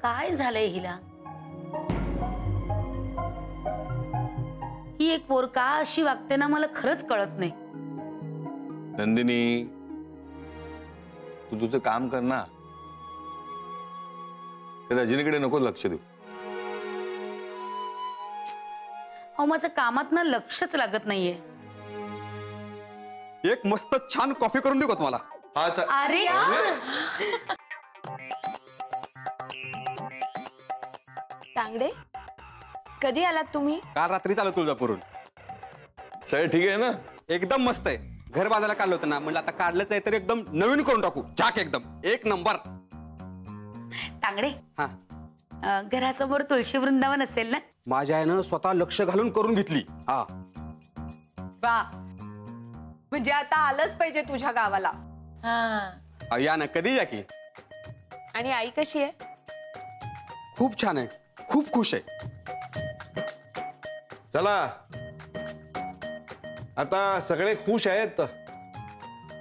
काय झालंय हिला? ही एक पोर का अशी वागते ना मला खरंच कळत नाही. नंदिनी, तू तुझं काम कर ना. त्या रजनीकडे नको लक्ष देऊ. अहो माझं कामात ना लक्षच लागत नाहीये. एक मस्त छान कॉफी करून देऊ का तुम्हाला? अरे तांगडे, कधी आलात तुम्ही? काल रात्री चालू तुळजापूरहून. सगळं ठीक आहे ना? एकदम मस्त आहे. घर बांधायला काढलं होतं ना, म्हणलं आता काढलंच आहे तर एकदम नवीन करून टाकू. झाक एकदम एक नंबर. तांगडे, हा, घरासमोर तुळशी वृंदावन असेल ना? माझ्या आईनं स्वतः लक्ष घालून करून घेतली. हा, वा, म्हणजे आता आलंच पाहिजे तुझ्या गावाला. या ना, कधी या की. आणि आई कशी आहे? खूप छान आहे, खूप खुश आहे. चला, आता सगळे खुश आहेत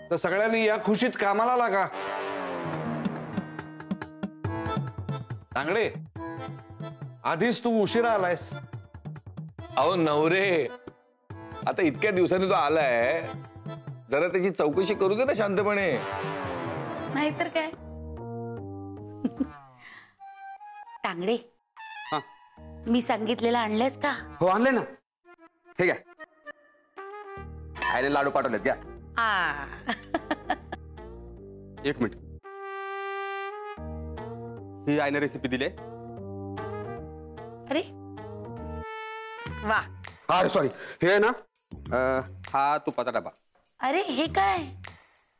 तर सगळ्यांनी या खुशीत कामाला लागा. तांगडे, आधीच तू उशिरा आलायस. अहो नवरे, आता इतक्या दिवसांनी तो आलाय, जरा त्याची चौकशी करू दे ना शांतपणे. नाहीतर काय. तांगडे, हा, मी सांगितलेलं आणलंयस का? हो आणले ना. हे घ्या, आईने लाडू पाठवलेत, घ्या. एक मिनिट, ही आईने रेसिपी दिली. अरे वा. हा सॉरी, हे आहे ना, हा तुपाचा डबा. अरे हे काय?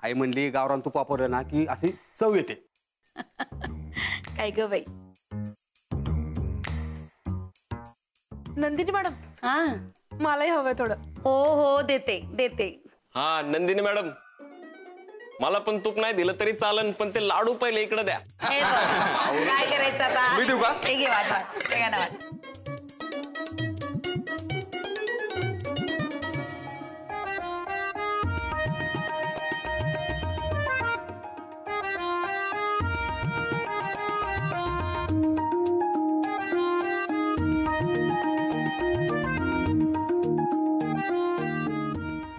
आई म्हणली गावरान तूप वापरलं ना की अशी चव येते. काय ग बाई. नंदिनी मॅडम, हा, मलाही हवंय थोडं. हो हो, देते देते. हा नंदिनी मॅडम, मला पण तूप नाही दिलं तरी चालन, पण ते लाडू पहिले इकडे द्या. हे बघ, काय करायचं आता? मी देऊ का? हे घे, वाट वाट, सगळ्यांना वाट.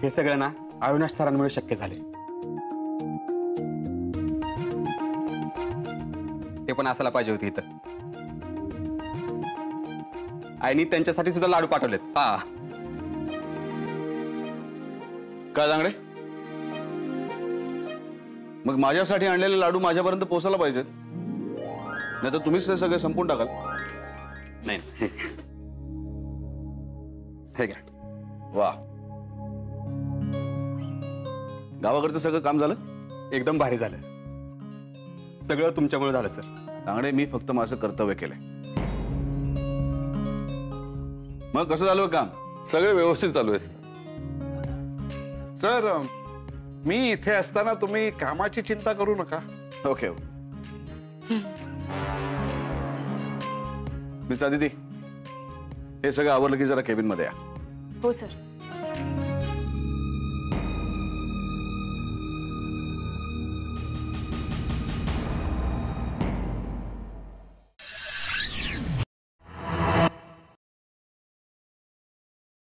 हे सगळं ना अविनाश सरांमुळे शक्य झाले. ते पण असायला पाहिजे होती इथं. आईनी त्यांच्यासाठी सुद्धा लाडू पाठवलेत. हा, का तांगडे? मग माझ्यासाठी आणलेले लाडू माझ्यापर्यंत पोहोचायला पाहिजेत, नाही तर तुम्हीच ते सगळे संपून टाकाल. नाही हे घ्या. वा, गावाकडचं सगळं काम झालं? एकदम भारी झालं. सगळं तुमच्यामुळे झालं सर. तांगडे, मी फक्त माझं कर्तव्य केलंय. मग कसं झालं काम? सगळे व्यवस्थित चालू आहे सर, मी इथे असताना तुम्ही कामाची चिंता करू नका. ओके. मिस आदिती, हे सगळं आवरलं की जरा केबिन मध्ये या. हो सर.